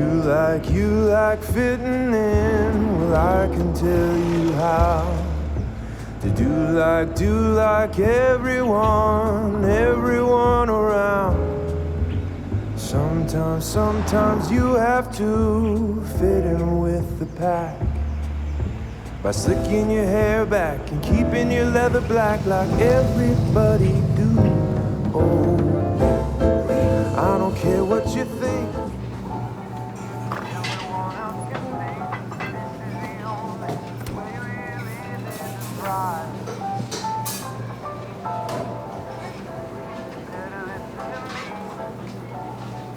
You like fitting in, well I can tell you how to do like everyone around. Sometimes you have to fit in with the pack by slicking your hair back and keeping your leather black like everybody do. Oh, I don't care what you think.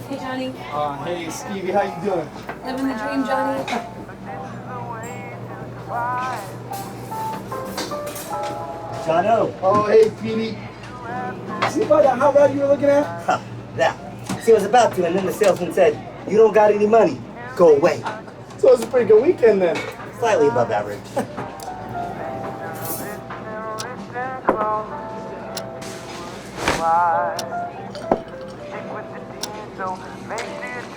Hey, Johnny. Hey, Stevie, how you doing? Living the dream, Johnny. Jono. Oh, hey, Petey. See about that hot rod you were looking at? Huh, yeah. See, I was about to, and then the salesman said, "You don't got any money. Go away." So it was a pretty good weekend then. Slightly above average.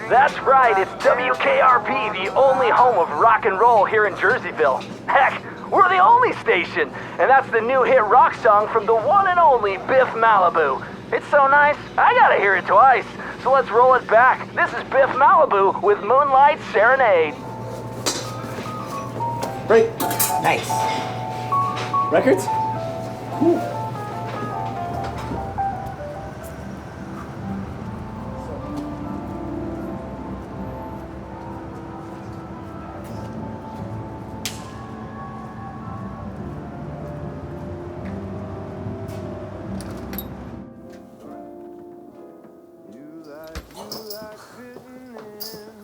That's right, it's WKRP, the only home of rock and roll here in Jerseyville. Heck, we're the only station, and that's the new hit rock song from the one and only Biff Malibu. It's so nice, I gotta hear it twice. So let's roll it back. This is Biff Malibu with Moonlight Serenade. Break. Nice. Records? Cool.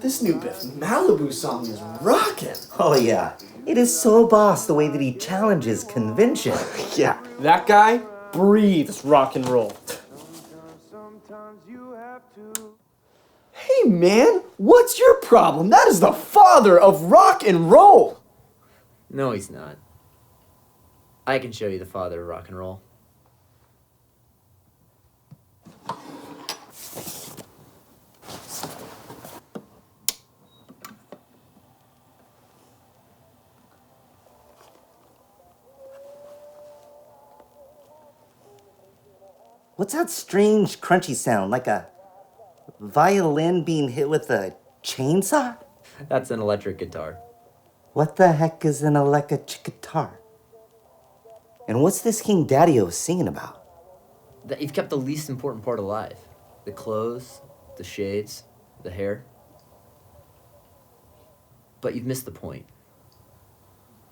This new Biff Malibu song is rockin'. Oh, yeah. It is so boss the way that he challenges convention. Yeah, that guy breathes rock and roll. Hey, man, what's your problem? That is the father of rock and roll. No, he's not. I can show you the father of rock and roll. What's that strange crunchy sound? Like a violin being hit with a chainsaw? That's an electric guitar. What the heck is an electric guitar? And what's this King Daddy-O singing about? That you've kept the least important part alive. The clothes, the shades, the hair. But you've missed the point.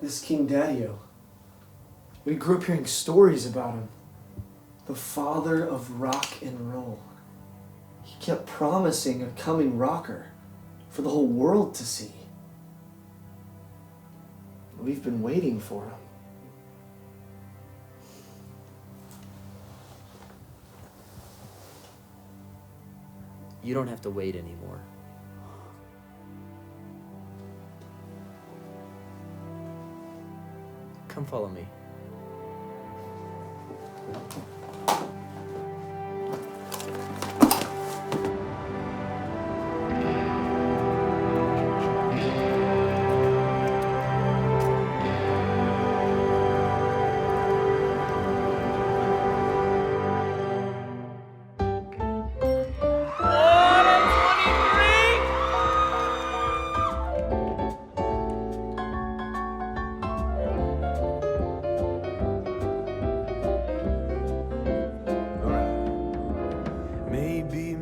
This King Daddy-O. We grew up hearing stories about him. The father of rock and roll. He kept promising a coming rocker for the whole world to see. We've been waiting for him. You don't have to wait anymore. Come follow me.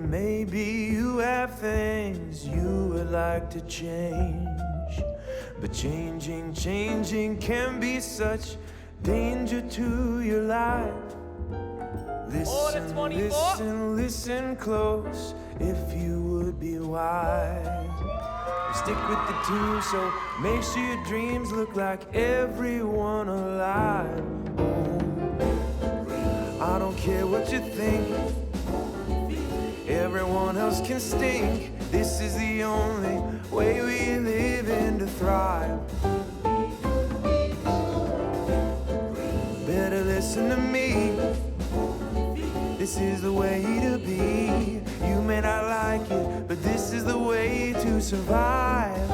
Maybe you have things you would like to change, but changing can be such danger to your life. Listen close if you would be wise. Stick with the team, so make sure your dreams look like everyone alive. Oh, I don't care what you think. Everyone else can stink. This is the only way we live and to thrive. Better listen to me. This is the way to be. You may not like it, but this is the way to survive.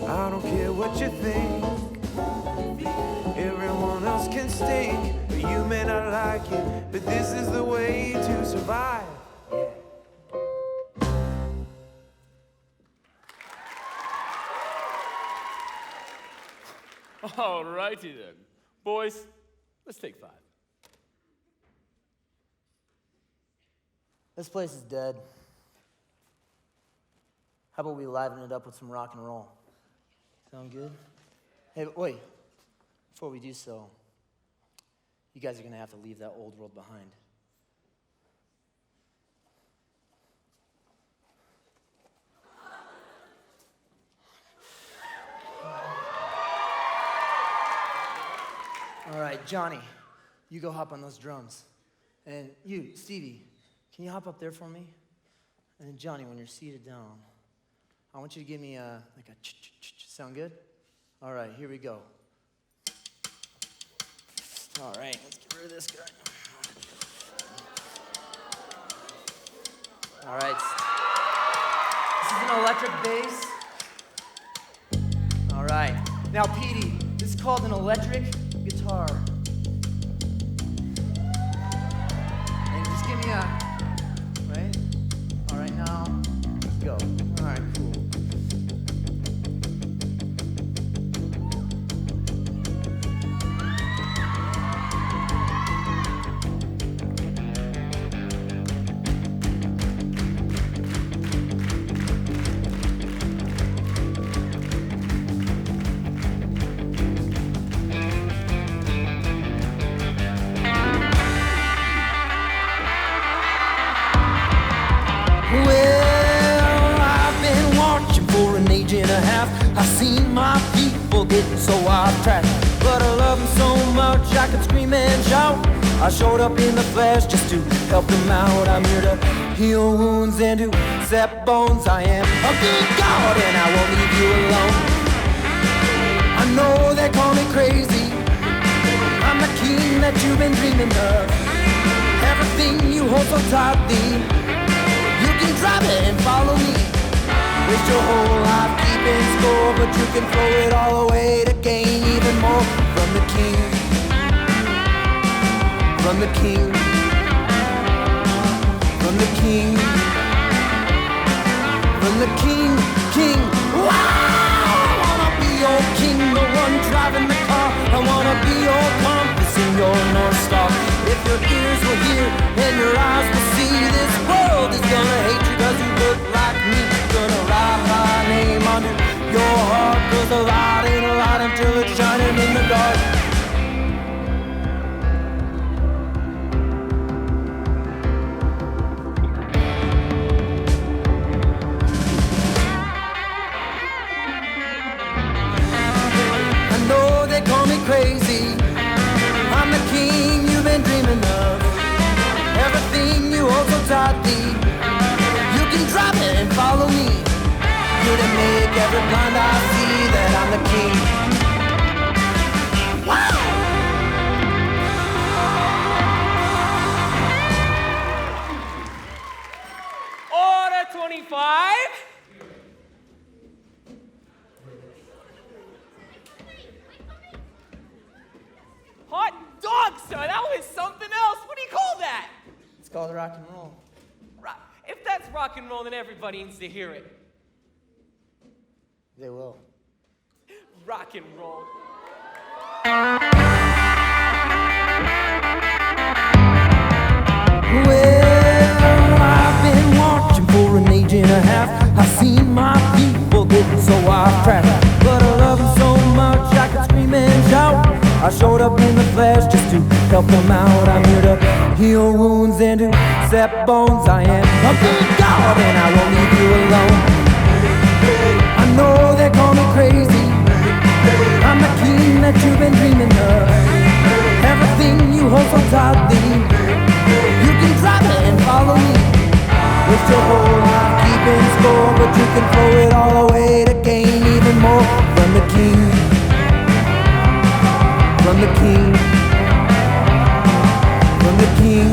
I don't care what you think, everyone else can stink, but you may not like it, but this is the way to survive. All righty then. Boys, let's take 5. This place is dead. How about we liven it up with some rock and roll? Sound good? Hey, but wait. Before we do so, you guys are gonna have to leave that old world behind. All right, Johnny, you go hop on those drums. And you, Stevie, can you hop up there for me? And then Johnny, when you're seated down, I want you to give me like a ch-ch-ch-ch. Sound good? All right, here we go. All right, let's get rid of this guy. All right. This is an electric bass. All right. Now, Petey, this is called an electric guitar. And just give me a, right? All right, now, let's go. All right, cool. I've seen my people getting so off track, but I love them so much I could scream and shout. I showed up in the flesh just to help them out. I'm here to heal wounds and to set bones. I am a big God and I won't leave you alone. I know they call me crazy, I'm the king that you've been dreaming of. Everything you hold so tightly, you can drop it and follow me. Waste your whole life keeping score, but you can throw it all away to gain even more from the king. From the king. From the king. From the king. King. Wow! I wanna be your king, the one driving the car. I wanna be your compass and your North Star. If your ears will hear and your eyes will see, this world is gonna hate you 'cause you look like me. Gonna write my name under your heart, 'cause the light ain't a light until it's shining in the dark. I know they call me crazy, I'm the king you've been dreaming of. Everything you hold so tightly, you can drop it and follow me. Here to make every blind eye see that I'm the king. Wow! Order 25. Hot dog, sir. That was something else. What do you call that? It's called rock and roll. If that's rock and roll, then everybody needs to hear it. They will. Rock and roll. Well, I've been watching for an age and a half. I've seen my people getting so off track, but I love them so much I could scream and shout. I showed up in the flesh just to help them out. I'm here to heal wounds and to set bones. I am a big God and I won't leave you alone. I know they call me crazy, I'm the king that you've been dreaming of. Everything you hold so tightly, you can drop it and follow me. With your whole life keeping score, but you can throw it all away to gain even more from the king. From the king. From the king.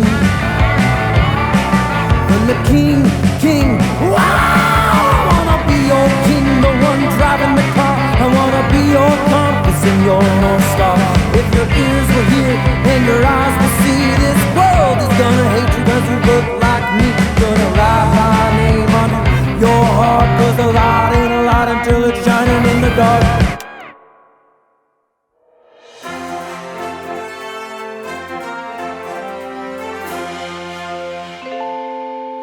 goes a lot and a lot until it's shining in the dark.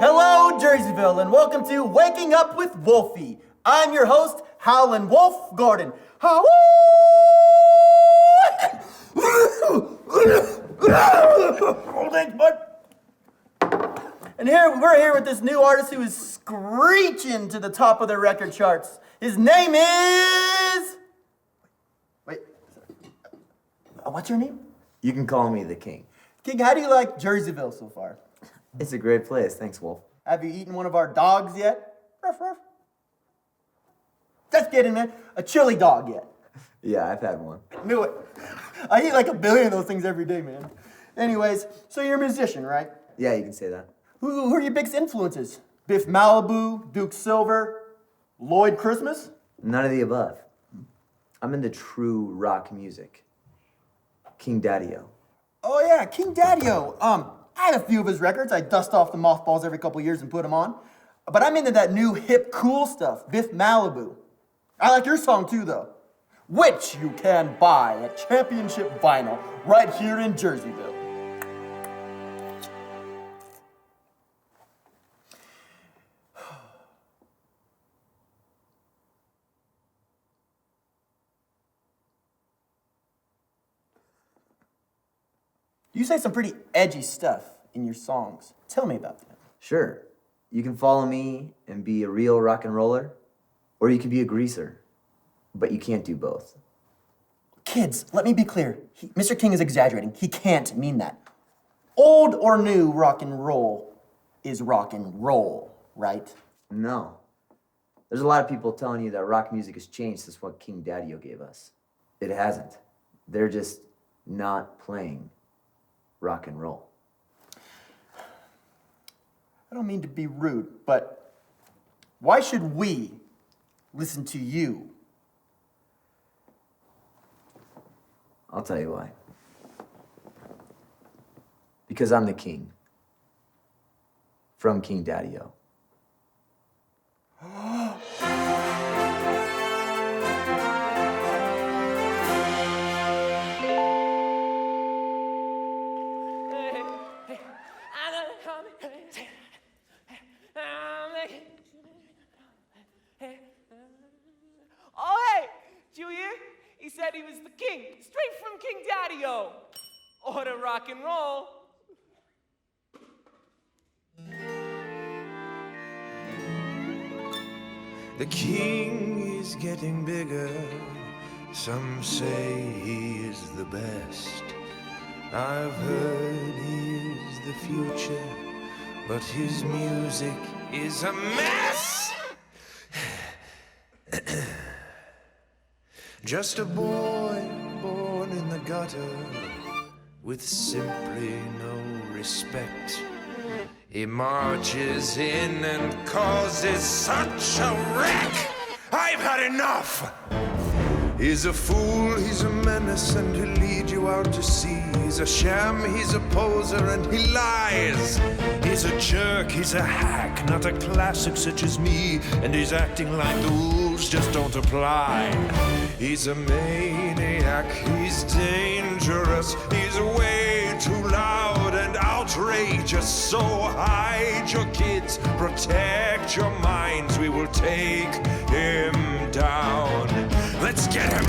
Hello, Jerseyville, and welcome to Waking Up with Wolfie. I'm your host, Howlin' Wolf Gordon. Oh, thanks, bud. And we're here with this new artist who is screeching to the top of the record charts. His name is... Wait. What's your name? You can call me the King. King, how do you like Jerseyville so far? It's a great place, thanks, Wolf. Have you eaten one of our dogs yet? Ruff, ruff. Just kidding, man. A chili dog yet? Yeah, I've had one. Knew it. I eat like 1 billion of those things every day, man. Anyways, so you're a musician, right? Yeah, you can say that. Who are your biggest influences? Biff Malibu, Duke Silver, Lloyd Christmas? None of the above. I'm into true rock music. King Daddy-O. Oh yeah, King Daddy-O. I have a few of his records. I dust off the mothballs every couple years and put them on. But I'm into that new hip cool stuff, Biff Malibu. I like your song too, though, which you can buy at Championship Vinyl right here in Jerseyville. You say some pretty edgy stuff in your songs. Tell me about that. Sure, you can follow me and be a real rock and roller, or you can be a greaser, but you can't do both. Kids, let me be clear. Mr. King is exaggerating. He can't mean that. Old or new rock and roll is rock and roll, right? No. There's a lot of people telling you that rock music has changed since what King Daddy-O gave us. It hasn't. They're just not playing rock and roll. I don't mean to be rude, but why should we listen to you? I'll tell you why. Because I'm the king. From King Daddy-O. Oh, hey, Julia, he said he was the king, straight from King Daddy-O. Order rock and roll. The king is getting bigger. Some say he is the best. I've heard he is the future, but his music is a mess. Just a boy born in the gutter with simply no respect. He marches in and causes such a wreck. I've had enough. He's a fool, he's a menace, and he'll lead you out to sea. He's a sham, he's a poser, and he lies. He's a jerk, he's a hack, not a classic such as me. And he's acting like the rules just don't apply. He's a maniac, he's dangerous, he's way too loud and outrageous. So hide your kids, protect your minds, we will take him down. Let's get him!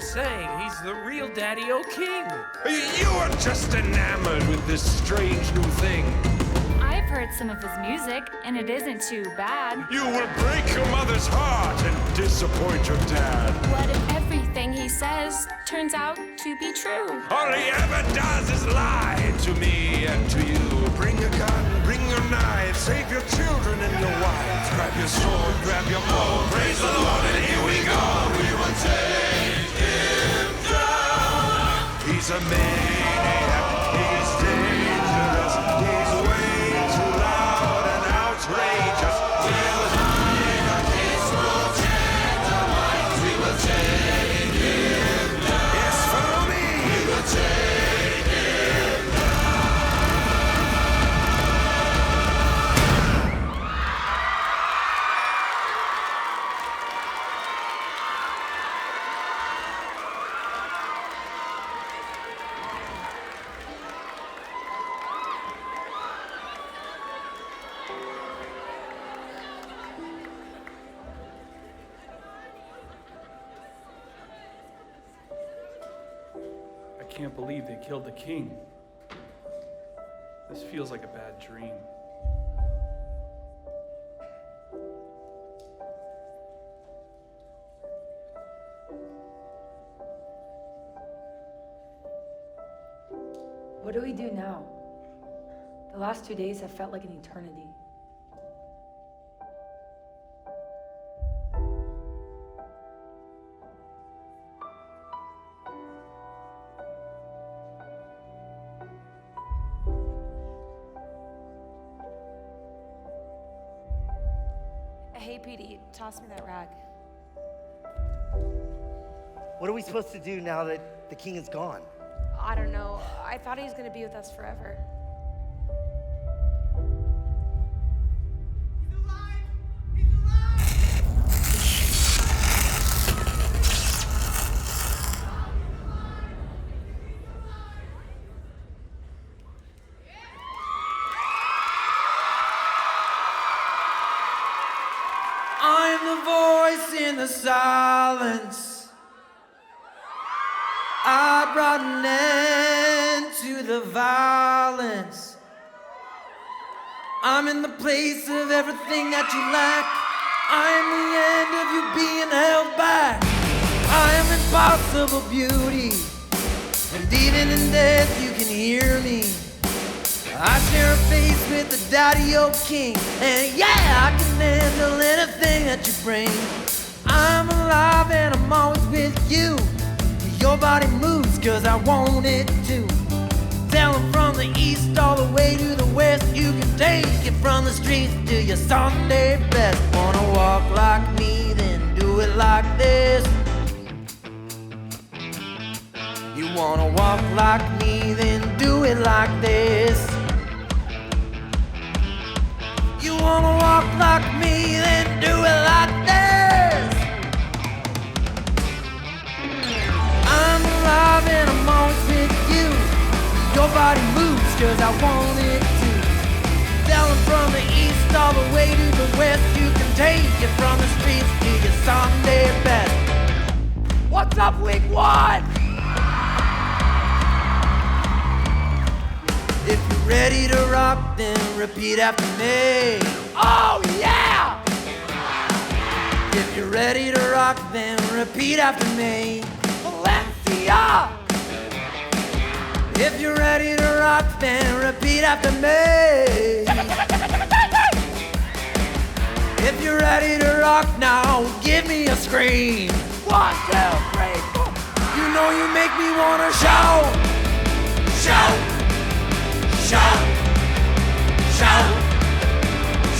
saying he's the real Daddy-O King. You are just enamored with this strange new thing. I've heard some of his music, and it isn't too bad. You will break your mother's heart and disappoint your dad. What if everything he says turns out to be true. All he ever does is lie to me and to you. Bring your gun, bring your knife, save your children and your wives. Grab your sword, grab your bow, praise the Lord, and here we go. We will take him down. He's a maniac, he's dangerous, he's way too loud and outrageous. We will hide his protector minds. We will take him down. Yes, follow me. We will take him I can't believe they killed the king. This feels like a bad dream. What do we do now? The last 2 days have felt like an eternity. Hey, Petey, toss me that rag. What are we supposed to do now that the king is gone? I don't know. I thought he was gonna be with us forever. I'm the voice in the silence. I brought an end to the violence. I'm in the place of everything that you lack. I am the end of you being held back. I am impossible beauty, and even in death you can hear me. I share a face with the Daddy-O King, and yeah, I can handle anything that you bring. I'm alive and I'm always with you. Your body moves cause I want it to. Tell 'em from the east all the way to the west. You can take it from the streets to your Sunday best. Wanna walk like me, then do it like this. You wanna walk like me, then do it like this. You wanna walk like me, then do it like this. I'm alive and I'm always with you. Your body moves cause I want it to. Tell 'em from the east all the way to the west. You can take it from the streets to your Sunday best. What's up, week one? If you're ready to rock, then repeat after me. Oh yeah! If you're ready to rock, then repeat after me. Valencia! If you're ready to rock, then repeat after me. If you're ready to rock now, give me a scream. 1, 2, 3, 4. You know you make me wanna shout. Shout. Shout, shout,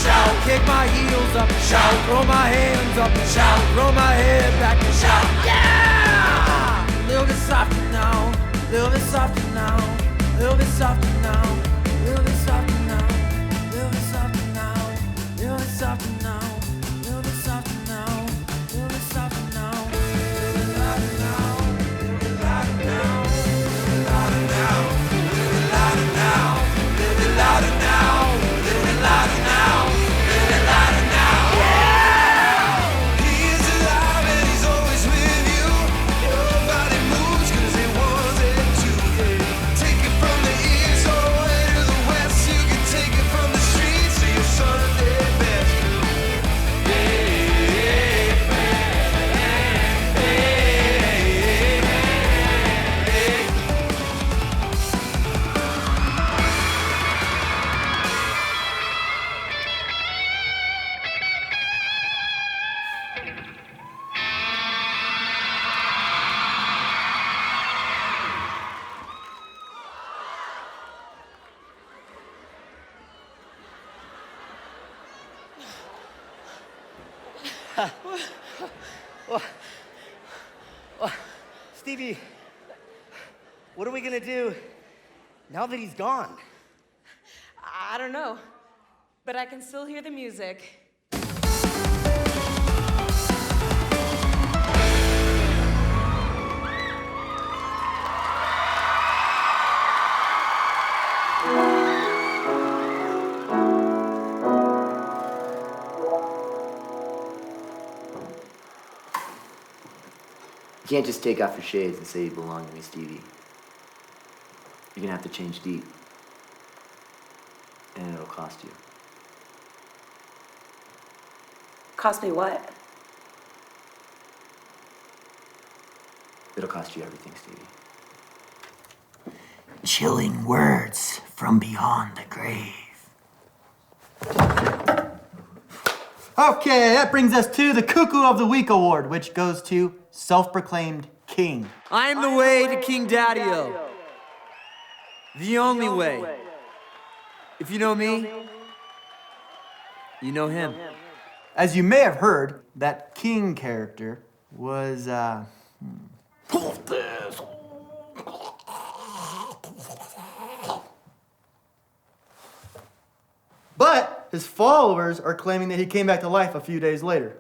shout, kick my heels up, shout, throw my hands up, shout, throw my head back and shout, yeah! A little bit softer now, a little bit softer now, a little bit softer now, a little bit softer now, a little bit softer now, a little bit softer now, a little bit softer now, a little bit softer now, a little bit louder now, a little bit louder now, a little bit louder now, a little bit louder now. Louder now, a little bit louder now, a little bit louder now. Yeah! He is alive and he's always with you. Your body moves cause he wants it to. Yeah. Stevie, what are we gonna do now that he's gone? I don't know, but I can still hear the music. You can't just take off your shades and say you belong to me, Stevie. You're gonna have to change deep. And it'll cost you. Cost me what? It'll cost you everything, Stevie. Chilling words from beyond the grave. Okay, that brings us to the Cuckoo of the Week award, which goes to self-proclaimed king. I'm the way to King Daddy-O. The only way. If you know me, you know him. As you may have heard, that king character was, But his followers are claiming that he came back to life a few days later.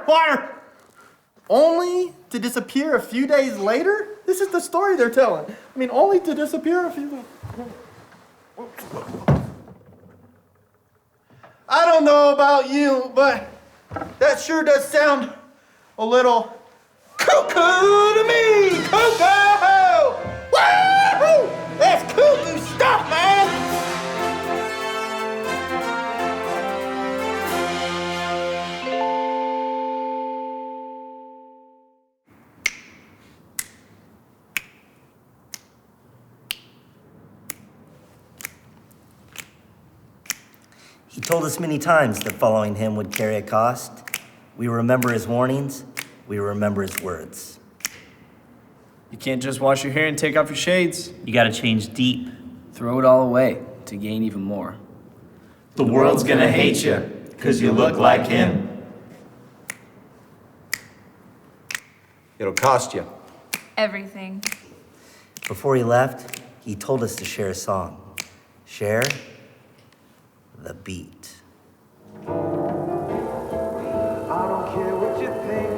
Water! Only to disappear a few days later? This is the story they're telling. I mean, only to disappear a few days. I don't know about you, but that sure does sound a little cuckoo to me! Cuckoo! Woo! That's cuckoo stuff, man! He told us many times that following him would carry a cost. We remember his warnings. We remember his words. You can't just wash your hair and take off your shades. You gotta change deep. Throw it all away to gain even more. The world's gonna hate you, cause you look like him. It'll cost you. Everything. Before he left, he told us to share a song. Share the beat. I don't care what you think.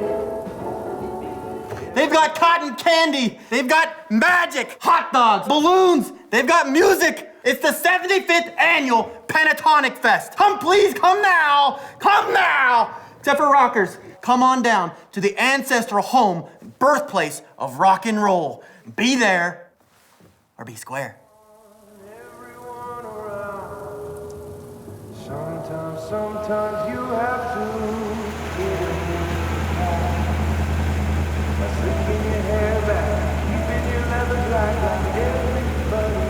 They've got cotton candy. They've got magic, hot dogs, balloons. They've got music. It's the 75th annual Pentatonic Fest. Please, come now. Come now. Except for rockers, come on down to the ancestral home, birthplace of rock and roll. Be there or be square. Sometimes you have to get it by slicking your hair back, keeping your leather black like everybody.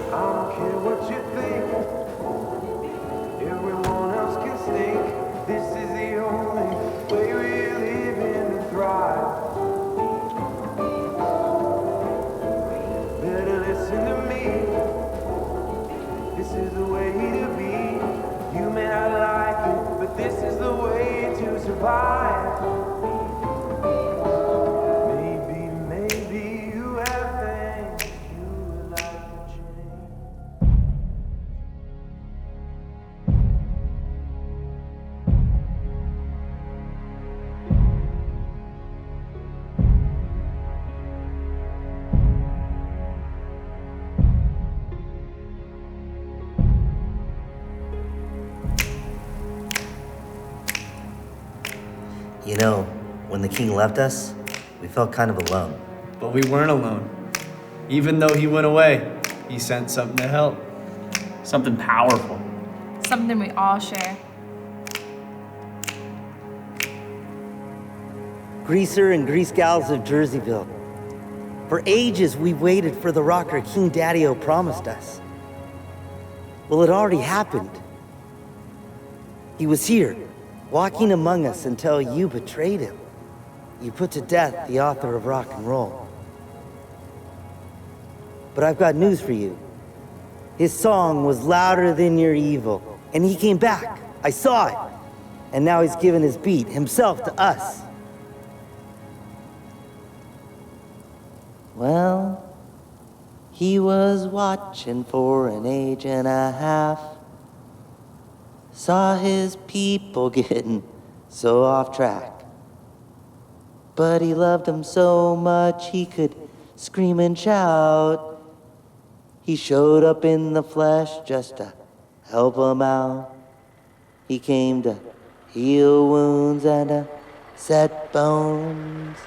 I don't care what you think. Everyone else can stink. This is the only way we live and thrive. Better listen to me. This is the way to be. You may not like it, but this is the way to survive. Maybe you have things you would like to change. You know, when the king left us, we felt kind of alone. But we weren't alone. Even though he went away, he sent something to help. Something powerful. Something we all share. Greaser and grease gals of Jerseyville. For ages, we waited for the rocker King Daddy-O promised us. Well, it already happened. He was here, walking among us until you betrayed him. You put to death the author of rock and roll. But I've got news for you. His song was louder than your evil, and he came back. I saw it. And now he's given his beat himself to us. Well, he was watching for an age and a half. Saw his people getting so off track. But he loved them so much he could scream and shout. He showed up in the flesh just to help them out. He came to heal wounds and to set bones.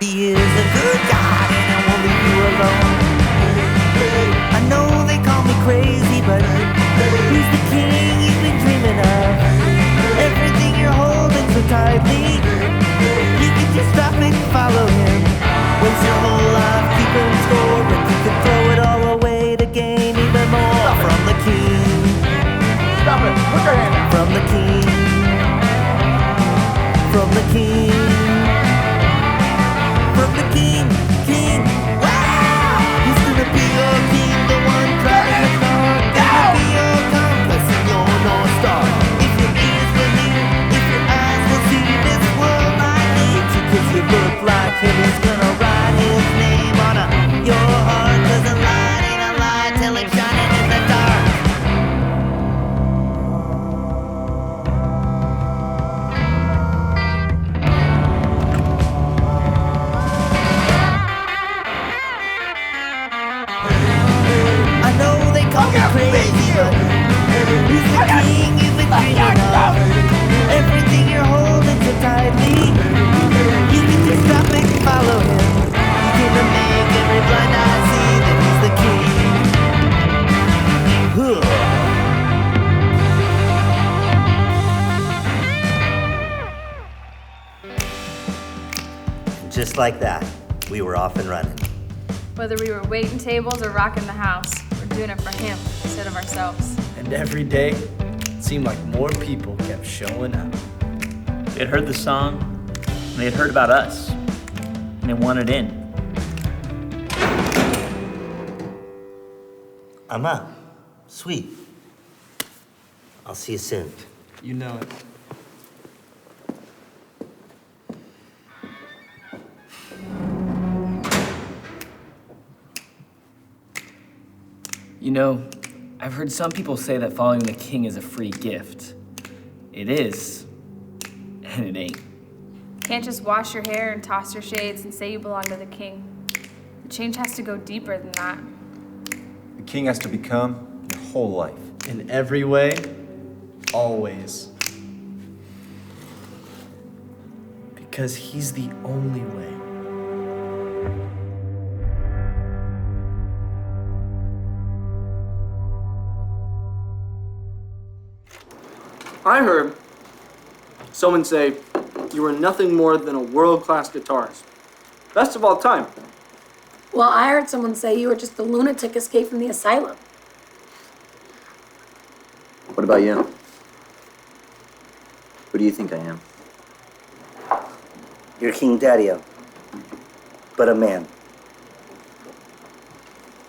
He is a good God and I won't leave you alone. I know they call me crazy, but he's the king you've been dreaming of. Everything you're holding so tightly, you can just stop it and follow him. Waste your whole life keeping score, but you can throw it all away to gain even more from the king. Stop it. Put your hand out. From the king. From the king. From the king. King. Wow! He's gonna be your king, the one driving the car. Gonna be your compass and your North Star. If your ears believe, if your eyes will see, this world might lead you, 'cause you look like him. He's gonna write his name on your heart, 'cause a light ain't a lie till it's shining in the dark. I know they call me crazy, but he's the king you've been dreaming of. Everything you're holding so tightly, you can just stop it and follow him. He's gonna make every blind eye see that he's the king. And just like that, we were off and running. Whether we were waiting tables or rocking the house, we're doing it for him instead of ourselves. And every day, it seemed like more people kept showing up. They had heard the song, and they had heard about us, and they wanted in. I'm up. Sweet. I'll see you soon. You know it. You know, I've heard some people say that following the king is a free gift. It is, and it ain't. Can't just wash your hair and toss your shades and say you belong to the king. The change has to go deeper than that. The king has to become your whole life. In every way, always. Because he's the only way. I heard someone say you were nothing more than a world-class guitarist. Best of all time. Well, I heard someone say you were just a lunatic escaped from the asylum. What about you? Who do you think I am? You're King Daddy-O, but a man.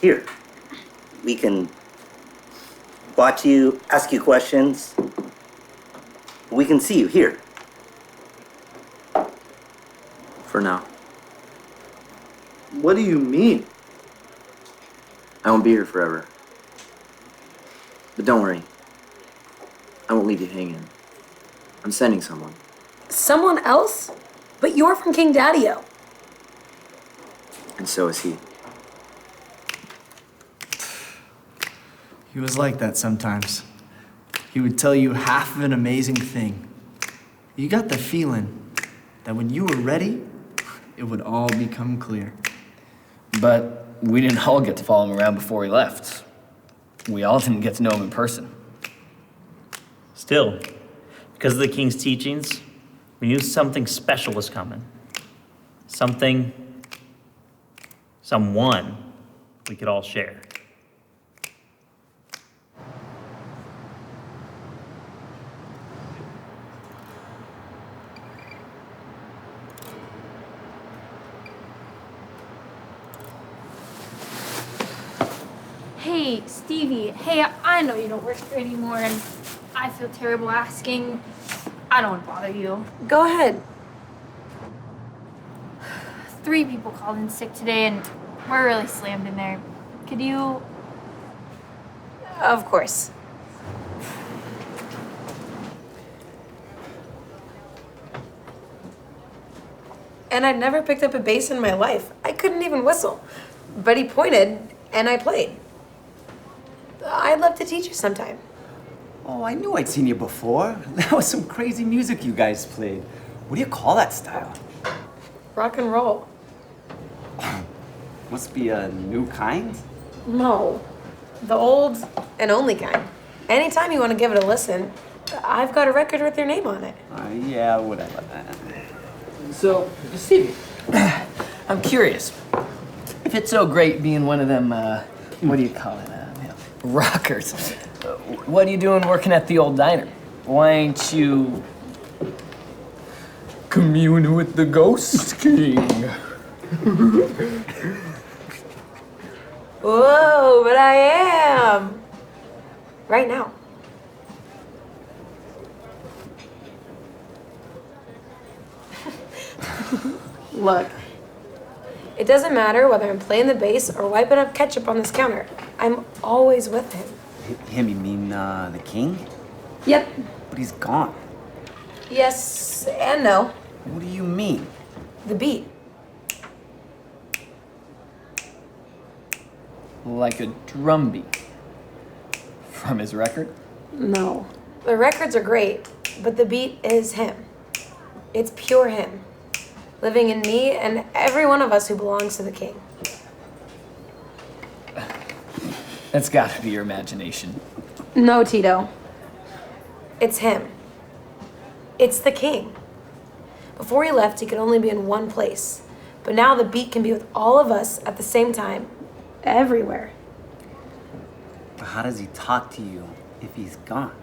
Here, we can watch you, ask you questions. We can see you here. For now. What do you mean? I won't be here forever. But don't worry. I won't leave you hanging. I'm sending someone. Someone else? But you're from King Daddy-O. And so is he. He was like that sometimes. He would tell you half of an amazing thing. You got the feeling that when you were ready, it would all become clear. But we didn't all get to follow him around before he left. We all didn't get to know him in person. Still, because of the king's teachings, we knew something special was coming. Someone we could all share. Hey, Stevie. Hey, I know you don't work here anymore, and I feel terrible asking. I don't want to bother you. Go ahead. 3 people called in sick today, and we're really slammed in there. Could you... Of course. And I'd never picked up a bass in my life. I couldn't even whistle. But he pointed, and I played. I'd love to teach you sometime. Oh, I knew I'd seen you before. That was some crazy music you guys played. What do you call that style? Rock and roll. Must be a new kind? No. The old and only kind. Anytime you want to give it a listen, I've got a record with your name on it. Yeah, whatever. So, Stevie, I'm curious. If it's so great being one of them, what do you call it? Rockers. What are you doing working at the old diner? Why ain't you commune with the Ghost King? Whoa, but I am. Right now. Look, it doesn't matter whether I'm playing the bass or wiping up ketchup on this counter. I'm always with him. Him, you mean the king? Yep. But he's gone. Yes and no. What do you mean? The beat. Like a drum beat. From his record? No. The records are great, but the beat is him. It's pure him. Living in me and every one of us who belongs to the king. That's gotta be your imagination. No, Tito. It's him. It's the king. Before he left, he could only be in one place. But now the beat can be with all of us at the same time, everywhere. But how does he talk to you if he's gone?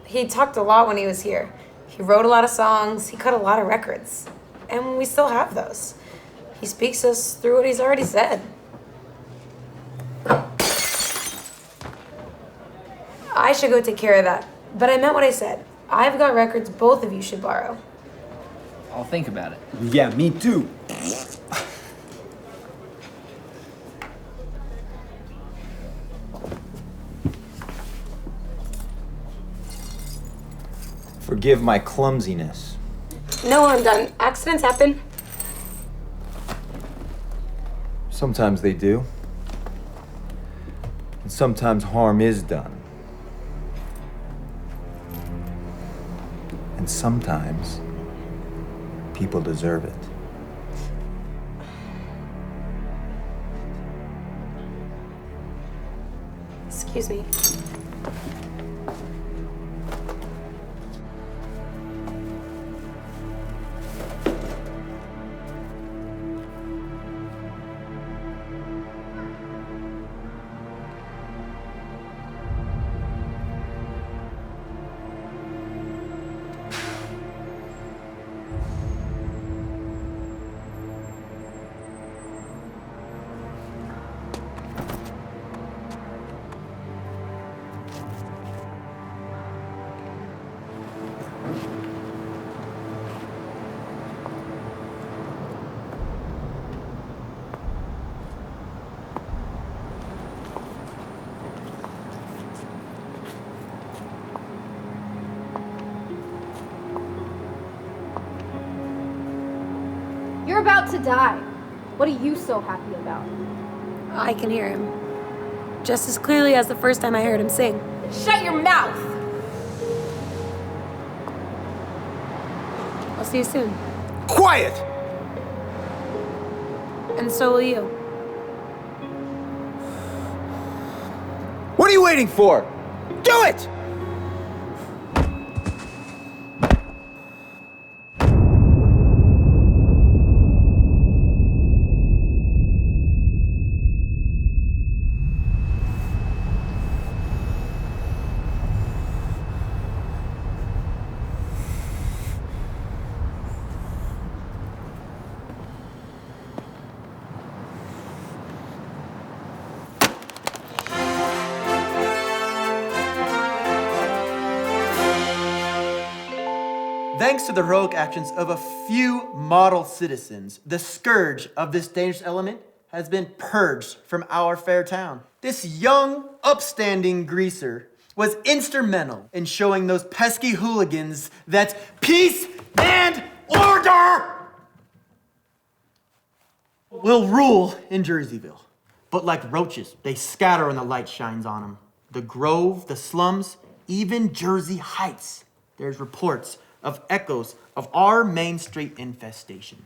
He talked a lot when he was here. He wrote a lot of songs, he cut a lot of records. And we still have those. He speaks us through what he's already said. I should go take care of that. But I meant what I said. I've got records both of you should borrow. I'll think about it. Yeah, me too. Forgive my clumsiness. No, I'm done. Accidents happen. Sometimes they do. And sometimes harm is done. And sometimes people deserve it. Excuse me. You're about to die. What are you so happy about? I can hear him. Just as clearly as the first time I heard him sing. Shut your mouth! I'll see you soon. Quiet! And so will you. What are you waiting for? Do it! Thanks to the heroic actions of a few model citizens, the scourge of this dangerous element has been purged from our fair town. This young, upstanding greaser was instrumental in showing those pesky hooligans that peace and order will rule in Jerseyville. But like roaches, they scatter when the light shines on them. The Grove, the slums, even Jersey Heights. There's reports of echoes of our Main Street infestation.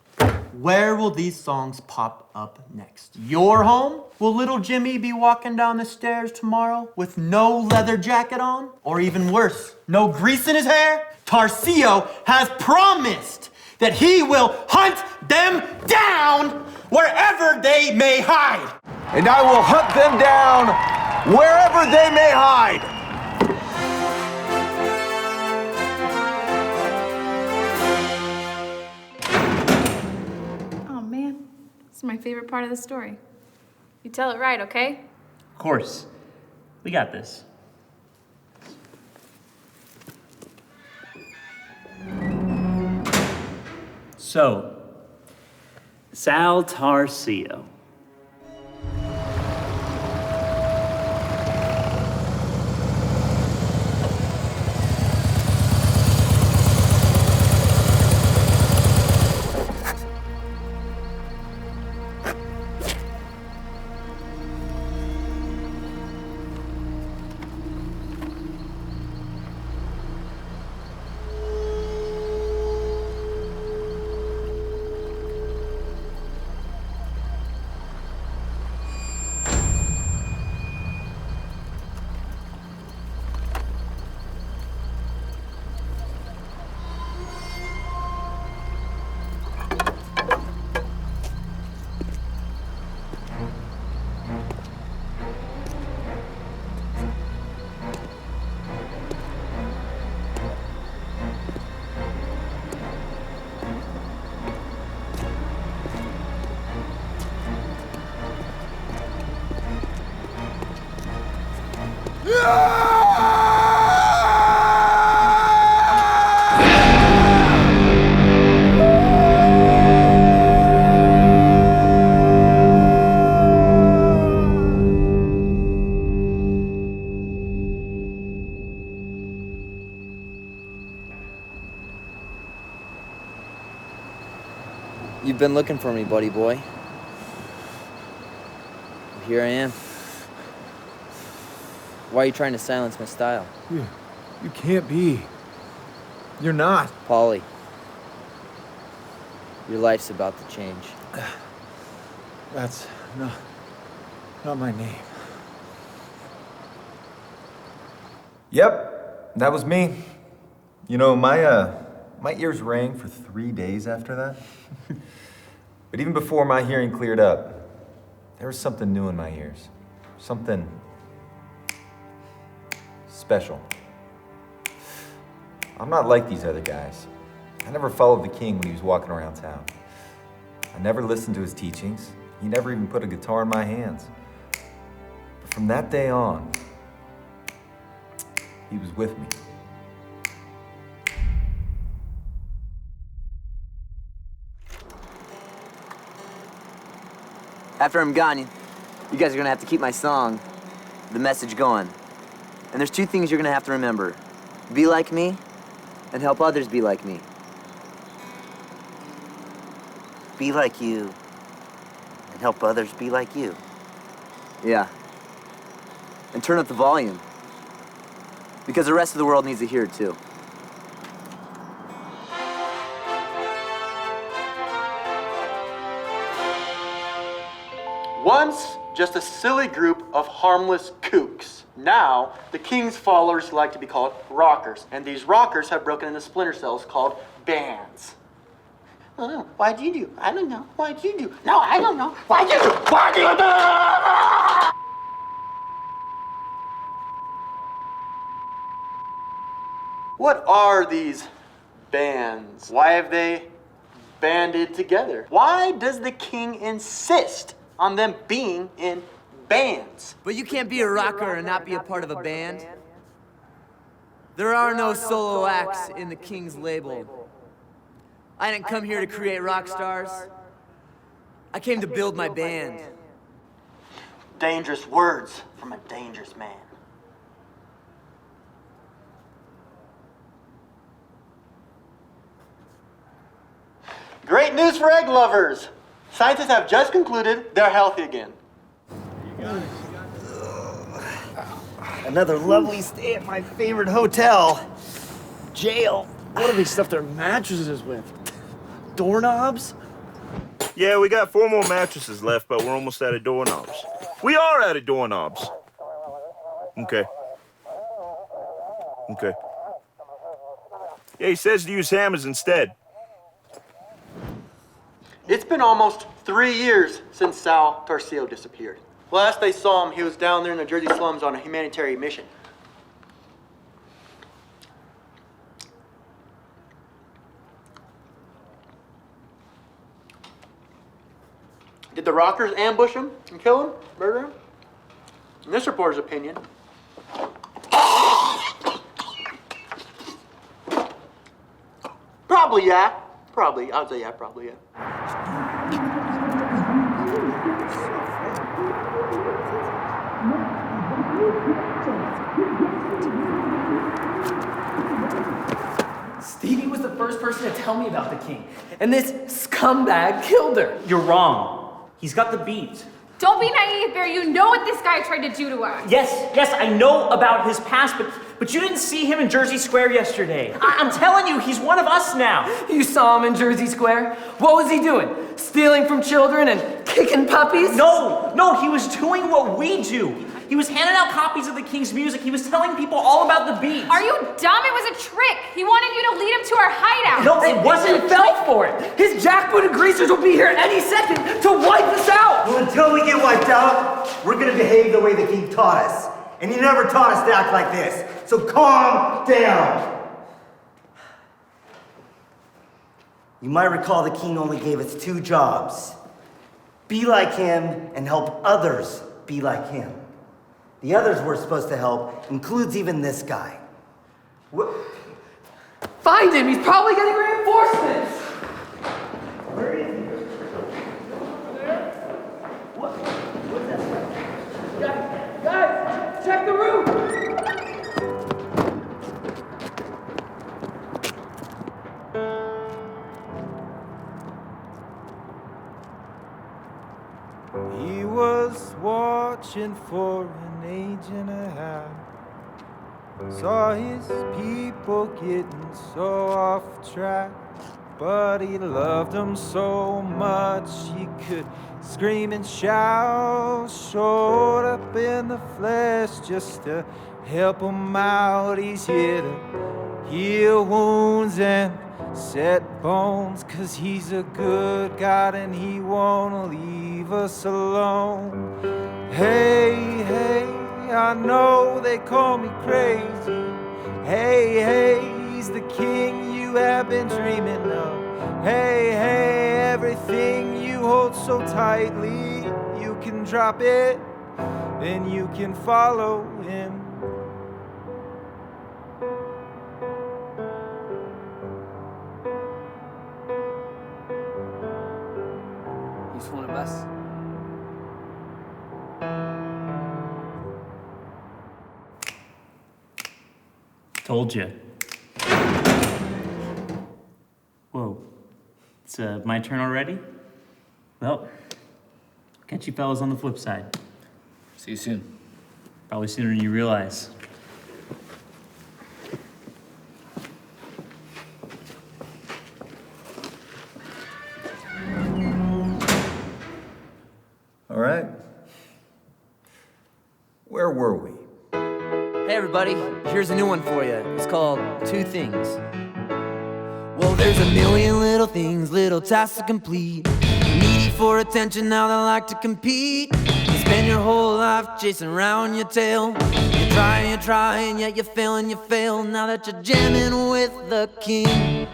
Where will these songs pop up next? Your home? Will little Jimmy be walking down the stairs tomorrow with no leather jacket on? Or even worse, no grease in his hair? Tarcio has promised that he will hunt them down wherever they may hide. And I will hunt them down wherever they may hide. Oh man, this is my favorite part of the story. You tell it right, okay? Of course. We got this. So, Sal Tarcio. You've been looking for me, buddy boy. Here I am. Why are you trying to silence my style? You can't be. You're not. Polly, your life's about to change. That's not my name. Yep, that was me. You know, my ears rang for 3 days after that. But even before my hearing cleared up, there was something new in my ears. Something special. I'm not like these other guys. I never followed the king when he was walking around town. I never listened to his teachings. He never even put a guitar in my hands. But from that day on, he was with me. After I'm gone, you guys are gonna have to keep my song, the message going. And there's 2 things you're gonna have to remember. Be like me, and help others be like me. Be like you, and help others be like you. Yeah. And turn up the volume. Because the rest of the world needs to hear it too. Once, just a silly group of harmless kooks. Now, the king's followers like to be called rockers, and these rockers have broken into splinter cells called bands. Oh, why'd you do? I don't know. Why'd you do? No, I don't know. Why'd you do? Why'd you do? What are these bands? Why have they banded together? Why does the king insist on them being in bands? But you can't be a rocker and not be a part of a band. There are no solo acts in the King's label. I didn't come here to create rock stars. I came to build my band. Dangerous words from a dangerous man. Great news for egg lovers! Scientists have just concluded they're healthy again. Another lovely stay at my favorite hotel. Jail. What do they stuff their mattresses with? Doorknobs? Yeah, we got 4 more mattresses left, but we're almost out of doorknobs. We are out of doorknobs. Okay. Okay. Yeah, he says to use hammers instead. It's been almost 3 years since Sal Tarcio disappeared. Last they saw him, he was down there in the Jersey slums on a humanitarian mission. Did the rockers ambush him and kill him? Murder him? In this reporter's opinion, probably yeah. Probably, I would say yeah, probably yeah. Stevie was the first person to tell me about the king, and this scumbag killed her. You're wrong. He's got the beat. Don't be naive, Bear. You know what this guy tried to do to us. Yes, I know about his past, but you didn't see him in Jersey Square yesterday. I'm telling you, he's one of us now. You saw him in Jersey Square? What was he doing? Stealing from children and kicking puppies? No, he was doing what we do. He was handing out copies of the King's music. He was telling people all about the beats. Are you dumb? It was a trick. He wanted you to lead him to our hideout. No, it wasn't. He fell for it. His jackbooted greasers will be here any second to wipe us out. Well, until we get wiped out, we're gonna behave the way the king taught us. And he never taught us to act like this. So calm down. You might recall the king only gave us 2 jobs. Be like him and help others be like him. The others we're supposed to help includes even this guy. Find him. He's probably getting reinforcements. Where is he? What's that? Guys, check the roof. He was watching for an age and a half. Saw his people getting so off track. But he loved them so much he could scream and shout. Showed up in the flesh just to help him out. He's here to heal wounds and set bones, 'cause he's a good God and he won't leave us alone. Hey, I know they call me crazy. Hey, he's the king you have been dreaming of. Hey, everything you hold so tightly, you can drop it and you can follow him. He's one of us. Told you. Whoa. It's my turn already? Well, catch you fellas on the flip side. See you soon. Probably sooner than you realize. All right. Where were we? Hey everybody, here's a new one for you. It's called 2 Things. Well, there's a million little things, little tasks to complete. Needy for attention, now they like to compete. You spend your whole life chasing around your tail. You try, and yet you fail. Now that you're jamming with the king,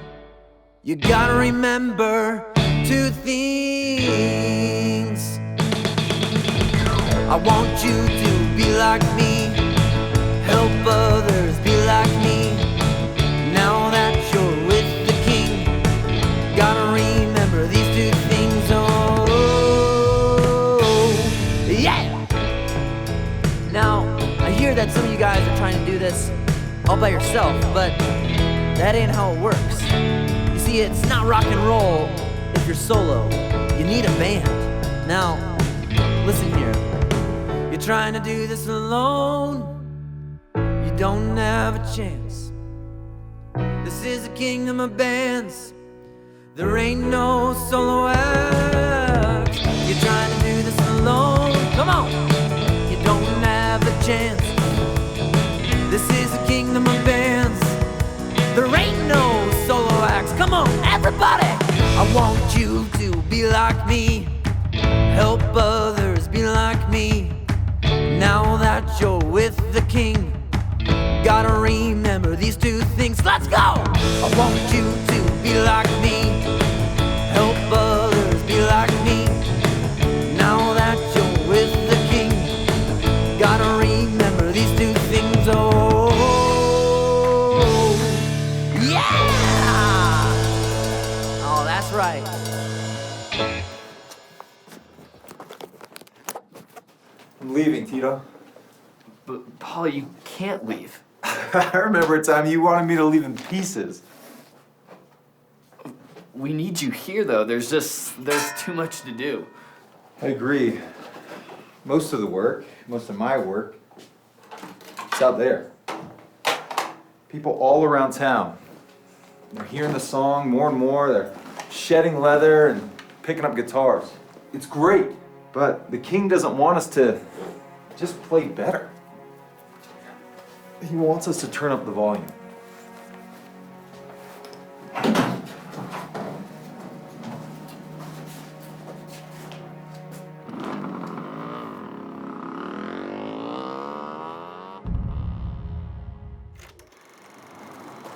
you gotta remember 2 things. I want you to be like me, help others be like me. Now that you're with the king, that some of you guys are trying to do this all by yourself, but that ain't how it works. You see, it's not rock and roll if you're solo. You need a band. Now, listen here. You're trying to do this alone. You don't have a chance. This is a kingdom of bands. There ain't no solo acts. You're trying to do this alone. Come on. You don't have a chance. This is a kingdom of bands. There ain't no solo acts. Come on, everybody. I want you to be like me. Help others be like me. Now that you're with the king, gotta remember these two things. Let's go! I want you to be like me. Help others be like me. Now that you're with the king, gotta remember these two things. Oh, yeah! Oh, that's right. I'm leaving, Tito. But, Paul, you can't leave. I remember a time you wanted me to leave in pieces. We need you here, though. There's too much to do. I agree. Most of my work, it's out there. People all around town. They're hearing the song more and more. They're shedding leather and picking up guitars. It's great, but the king doesn't want us to just play better. He wants us to turn up the volume.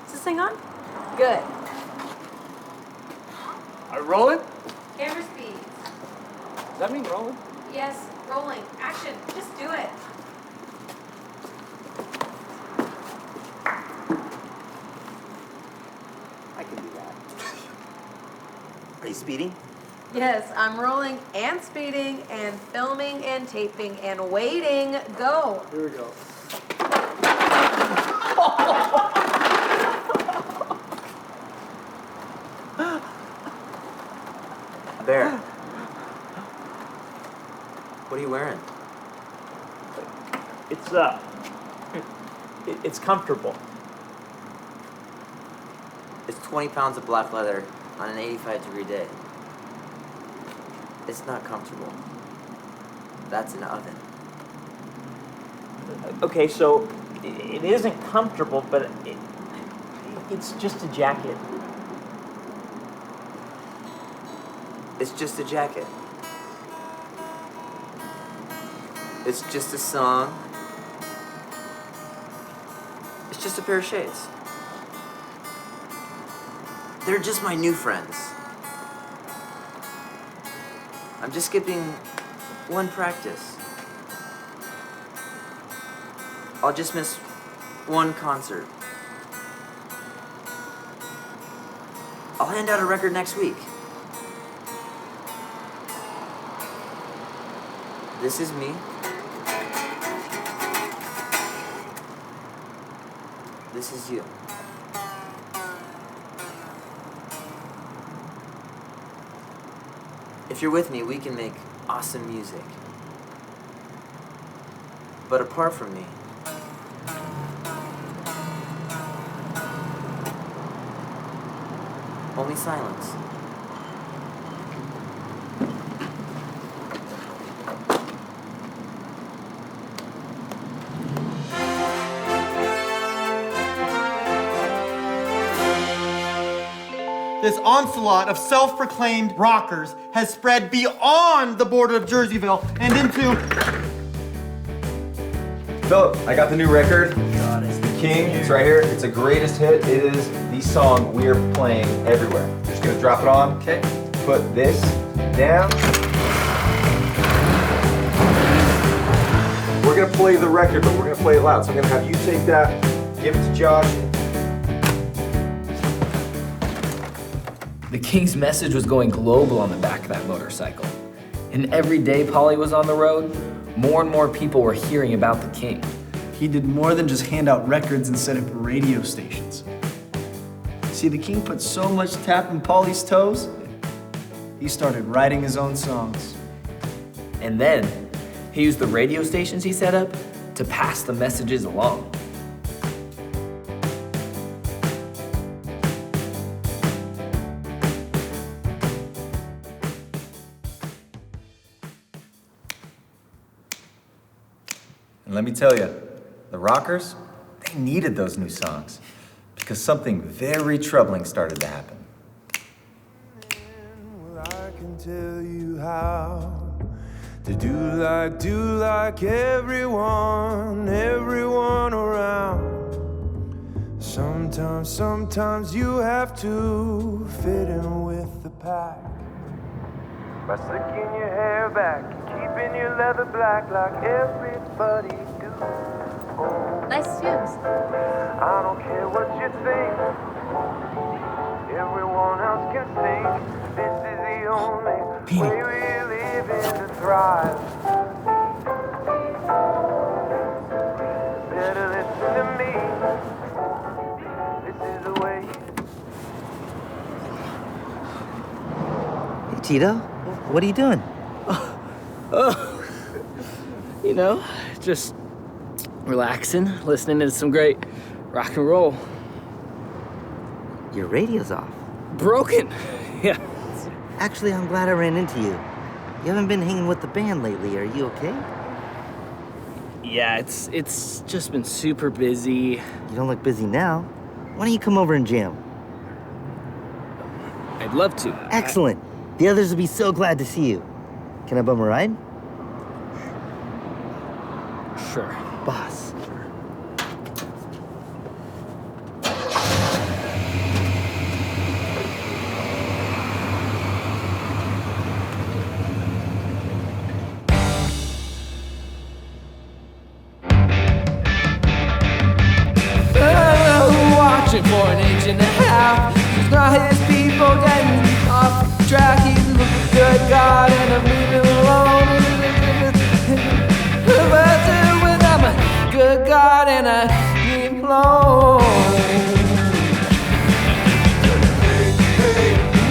Is this thing on? Good. Are we rolling? Camera speed. Does that mean rolling? Yes, rolling. Action. Just do it. I can do that. Are you speeding? Yes, I'm rolling and speeding and filming and taping and waiting. Go. Here we go. Bear. What are you wearing? It's comfortable. It's 20 pounds of black leather on an 85-degree day. It's not comfortable. That's an oven. Okay, so it isn't comfortable, but it's just a jacket. It's just a jacket. It's just a song. It's just a pair of shades. They're just my new friends. I'm just skipping one practice. I'll just miss one concert. I'll hand out a record next week. This is me. This is you. If you're with me, we can make awesome music. But apart from me, only silence. This onslaught of self-proclaimed rockers has spread beyond the border of Jerseyville and into... Philip, I got the new record. It's The King. It's right here. It's a greatest hit. It is the song we are playing everywhere. Just gonna drop it on. Okay. Put this down. We're gonna play the record, but we're gonna play it loud. So I'm gonna have you take that, give it to Josh. The King's message was going global on the back of that motorcycle. And every day Polly was on the road, more and more people were hearing about the King. he did more than just hand out records and set up radio stations. See, the king put so much tap in Polly's toes, he started writing his own songs. And then he used the radio stations he set up to pass the messages along. And let me tell you, the rockers, they needed those new songs because something very troubling started to happen. Well, I can tell you how to do like everyone around. Sometimes you have to fit in with the pack by slicking your hair back and keeping your leather black like everybody do. Oh, Nice tunes. I don't care what you think. Everyone else can sing. This is the only way we live in to thrive. Better listen to me. This is the way. Hey, Tito, what are you doing? You know, just relaxing, listening to some great rock and roll. Your radio's off. Broken. Yeah. Actually, I'm glad I ran into you. You haven't been hanging with the band lately. Are you okay? Yeah, it's just been super busy. You don't look busy now. Why don't you come over and jam? I'd love to. Excellent. The others will be so glad to see you. Can I bum a ride? Sure. Boss. Watching for an inch and a half. It's not his people getting off track. He's a good God and I'm leaving alone. But when I'm a good God and I leave him alone.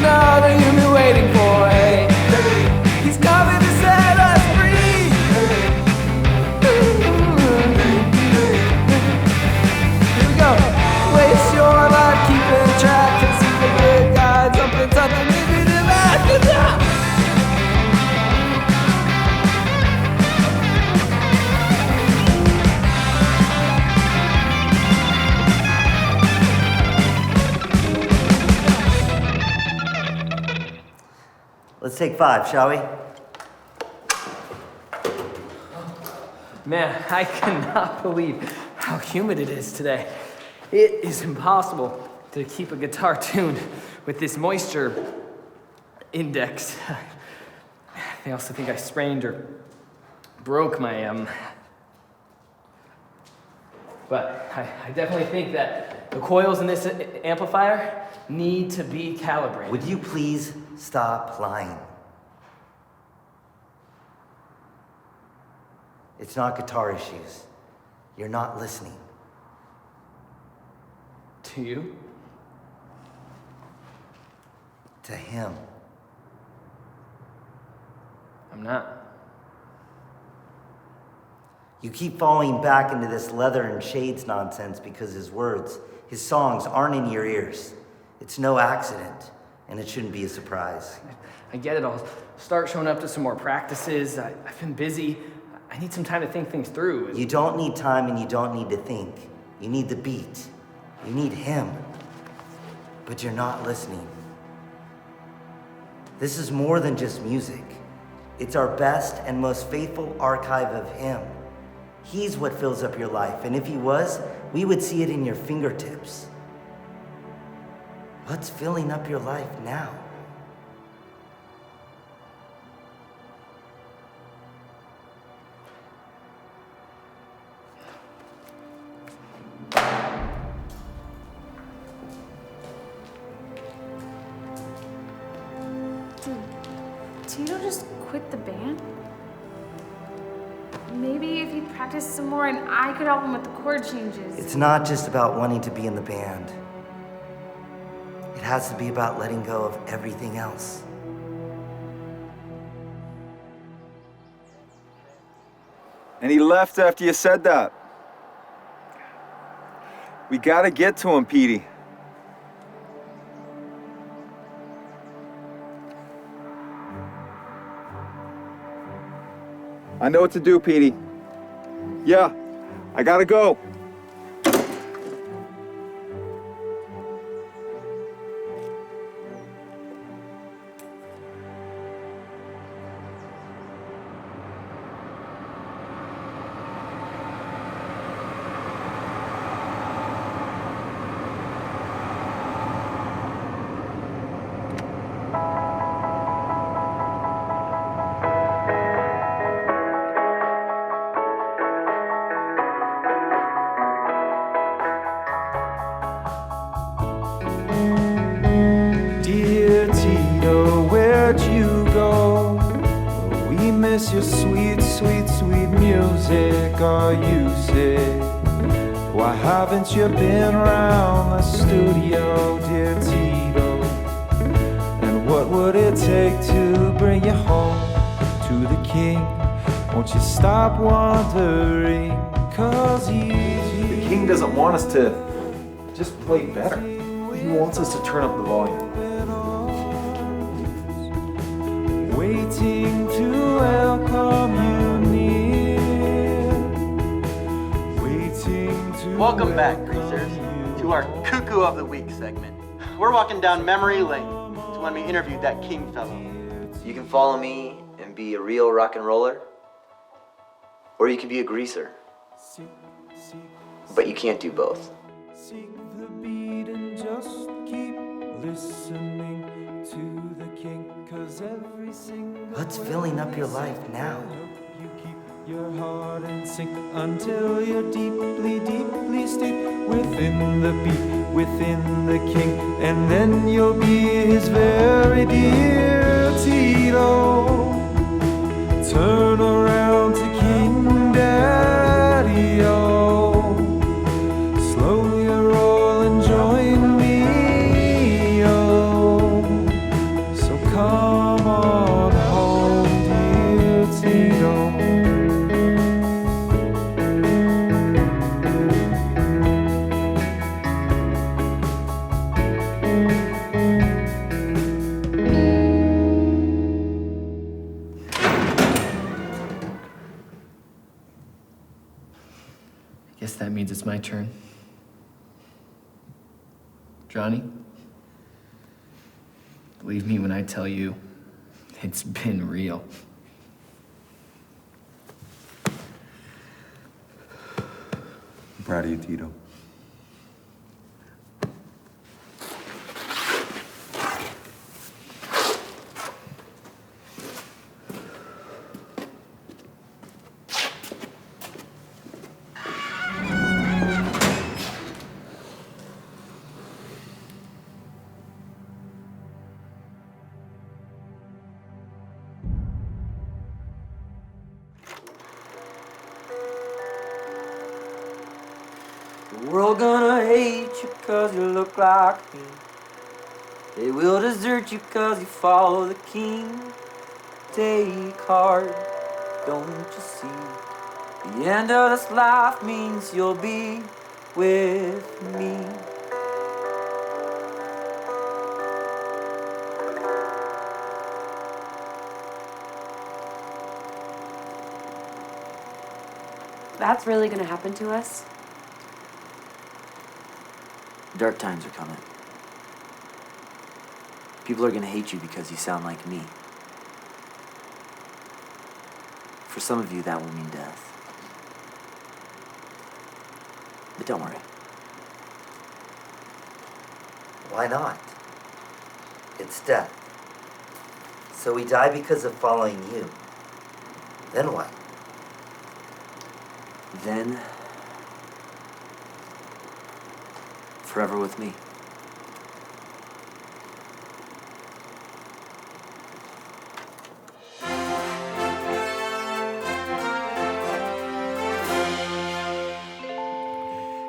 Now that you've been waiting for, hey, he's coming to set us free. Here we go. Waste your life keeping track, 'cause he's a good guy. Something, maybe the back of the Let's take 5, shall we? Man, I cannot believe how humid it is today. It is impossible to keep a guitar tuned with this moisture index. They also think I sprained or broke my, But I definitely think that the coils in this amplifier need to be calibrated. Would you please stop lying? It's not guitar issues. You're not listening. To you? To him. I'm not. You keep falling back into this leather and shades nonsense because his words, his songs aren't in your ears. It's no accident, and it shouldn't be a surprise. I get it. I'll start showing up to some more practices. I've been busy. I need some time to think things through. You don't need time and you don't need to think. You need the beat. You need him. But you're not listening. This is more than just music. It's our best and most faithful archive of him. He's what fills up your life, and if he was, we would see it in your fingertips. What's filling up your life now? Did Tito just quit the band? Maybe if he practiced some more and I could help him with the chord changes. It's not just about wanting to be in the band. It has to be about letting go of everything else. And he left after you said that. We gotta get to him, Petey. I know what to do, Petey. Yeah, I gotta go. Dear Tito, where'd you go? We miss your sweet, sweet, sweet music. Are you sick? Why haven't you been around the studio, dear Tito? And what would it take to bring you home to the king? Won't you stop wondering? 'Cause The king doesn't want us to just play better. He wants us to turn up the volume. Waiting to welcome you near. Waiting to Welcome back, Greasers, to our Cuckoo of the Week segment. We're walking down memory lane to when we interviewed that king fellow. You can follow me and be a real rock and roller, or you can be a greaser. But you can't do both. seek the beat and just keep listening to the king. 'Cause every single What's filling up your life now? you keep your heart in sync until you're deeply, deeply steeped within the beat, within the king, and then you'll be his very dear Tito. Turn around to King Daddy-O. Slowly roll and join me, oh. So come on home, dear Tito. I guess that means it's my turn. Johnny, believe me when I tell you, it's been real. I'm proud of you, Tito. The world gonna hate you 'cause you look like me. They will desert you 'cause you follow the king. Take heart, don't you see? The end of this life means you'll be with me. That's really gonna happen to us? Dark times are coming. People are gonna hate you because you sound like me. For some of you, that will mean death. But don't worry. Why not? It's death. So we die because of following you. Then what? Then, forever with me.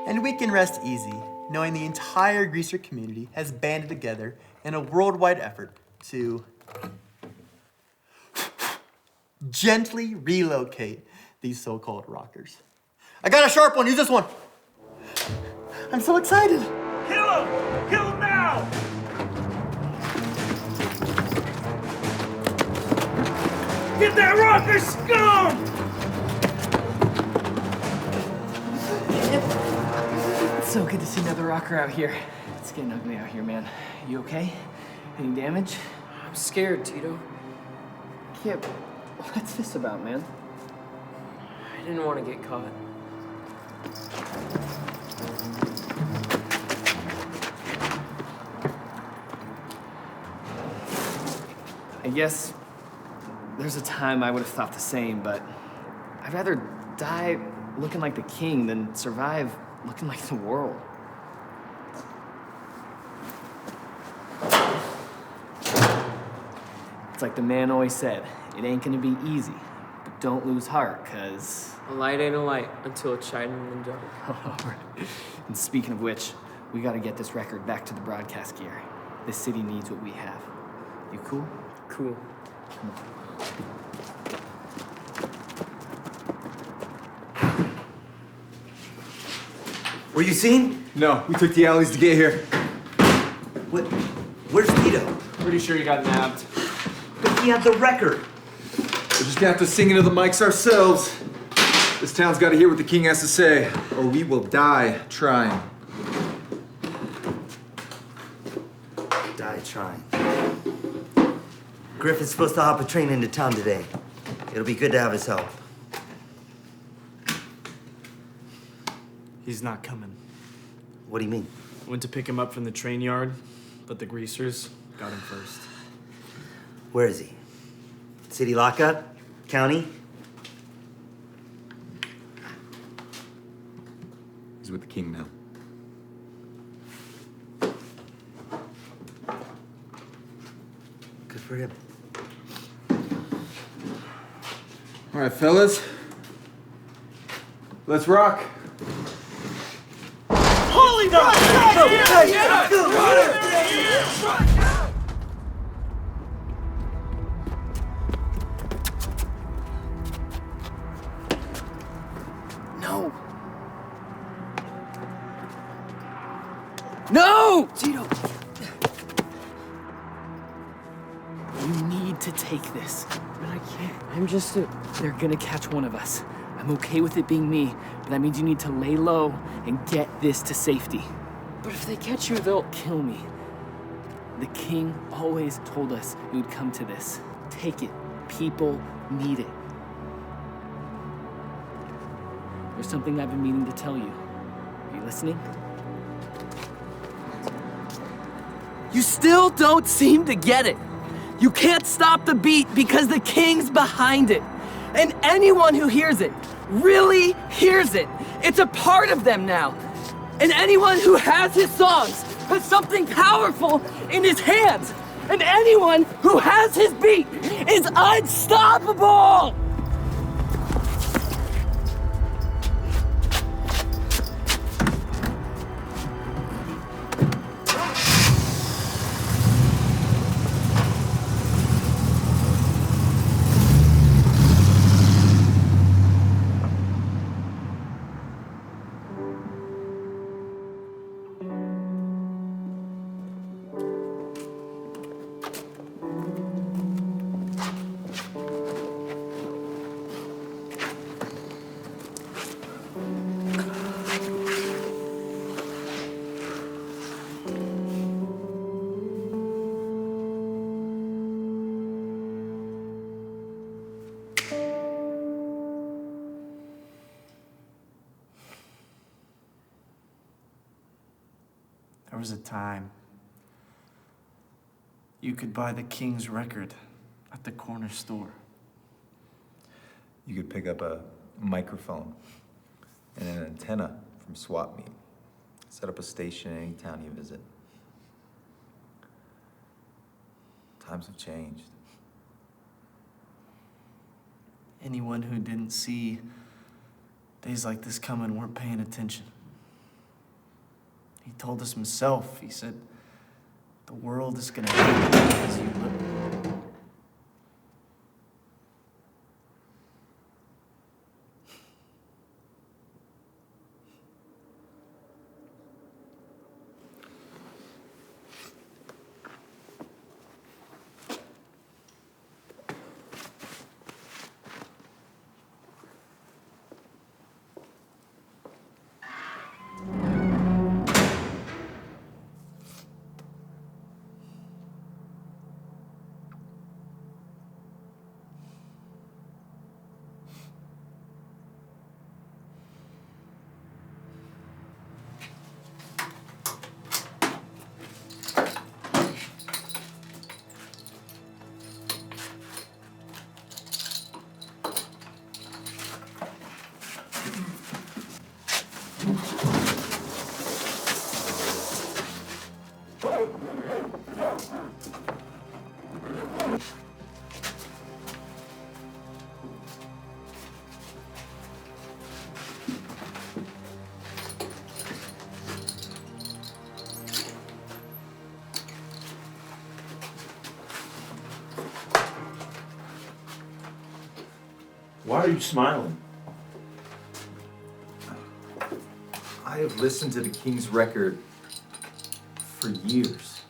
And we can rest easy, knowing the entire greaser community has banded together in a worldwide effort to gently relocate these so-called rockers. I got a sharp one, use this one. I'm so excited. Kill him! Kill him now! Get that rocker scum! It's so good to see another rocker out here. It's getting ugly out here, man. You okay? Any damage? I'm scared, Tito. Kip, what's this about, man? I didn't want to get caught. I guess there's a time I would have thought the same, but I'd rather die looking like the king than survive looking like the world. It's like the man always said, it ain't gonna be easy, but don't lose heart, 'cause... A light ain't a light until it's shining in the dark. And speaking of which, we gotta get this record back to the broadcast gear. This city needs what we have. You cool? Cool. Were you seen? No, we took the alleys to get here. What? Where's Tito? Pretty sure he got nabbed. But he had the record. We're just gonna have to sing into the mics ourselves. This town's gotta hear what the king has to say, or we will die trying. Die trying. Griffin's supposed to hop a train into town today. It'll be good to have his help. He's not coming. What do you mean? Went to pick him up from the train yard, but the greasers got him first. Where is he? City lockup? County? He's with the king now. Good for him. All right, fellas. Let's rock. Holy no! No! No! Tito! You need to take this. But I can't. I'm just a... They're gonna catch one of us. I'm okay with it being me, but that means you need to lay low and get this to safety. But if they catch you, they'll kill me. The king always told us it would come to this. Take it. People need it. There's something I've been meaning to tell you. Are you listening? You still don't seem to get it. You can't stop the beat because the king's behind it. And anyone who hears it really hears it. It's a part of them now. And anyone who has his songs has something powerful in his hands. And anyone who has his beat is unstoppable! There was a time you could buy the king's record at the corner store. You could pick up a microphone and an antenna from swap meet. Set up a station in any town you visit. Times have changed. Anyone who didn't see days like this coming weren't paying attention. He told us himself. He said, the world is gonna hate you because you live. Why are you smiling? I have listened to the King's record for years.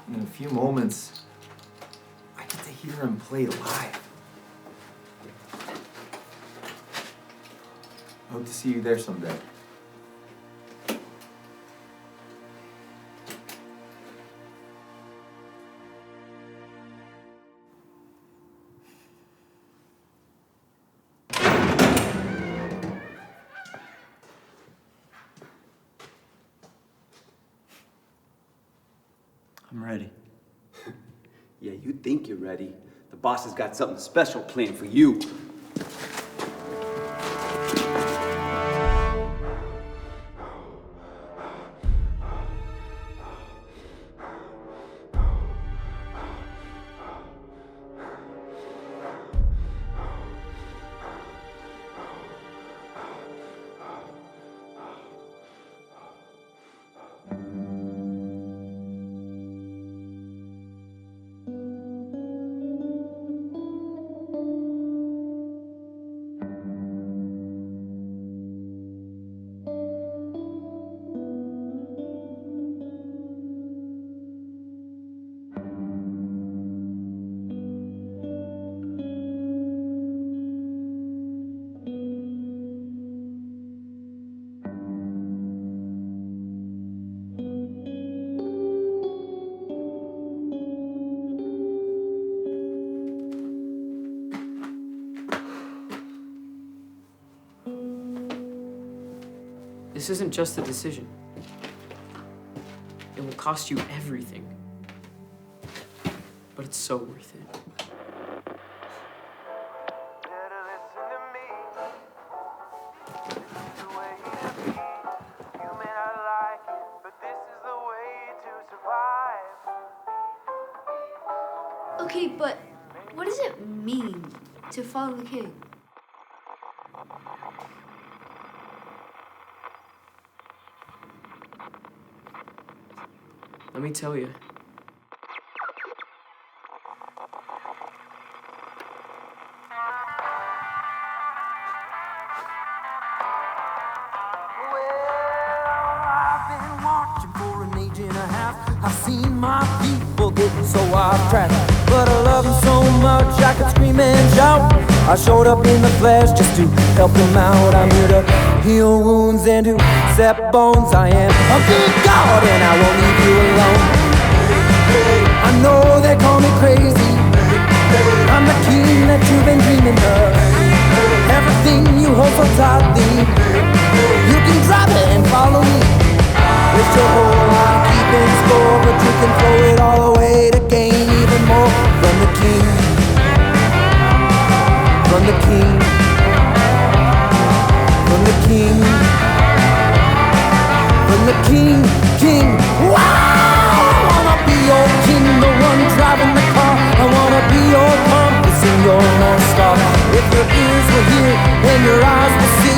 And in a few moments, I get to hear him play live. I hope to see you there someday. I'm ready. Yeah, you think you're ready. The boss has got something special planned for you. This isn't just a decision. It will cost you everything. But it's so worth it. Okay, but what does it mean to follow the king? Let me tell you. I've seen my people getting so off track, but I love them so much I could scream and shout. I showed up in the flesh just to help them out. I'm here to heal wounds and to set bones. I am a good God and I won't leave you alone. I know they call me crazy, I'm the king that you've been dreaming of. Everything you hold so tightly, you can drop it and follow me. With your whole heart keeping score, but you can throw it all away to gain even more from the king. From the king. From the king. From the king. King. Wow! I wanna be your king, the one driving the car. I wanna be your compass and your North Star. If your ears were here and your eyes were see,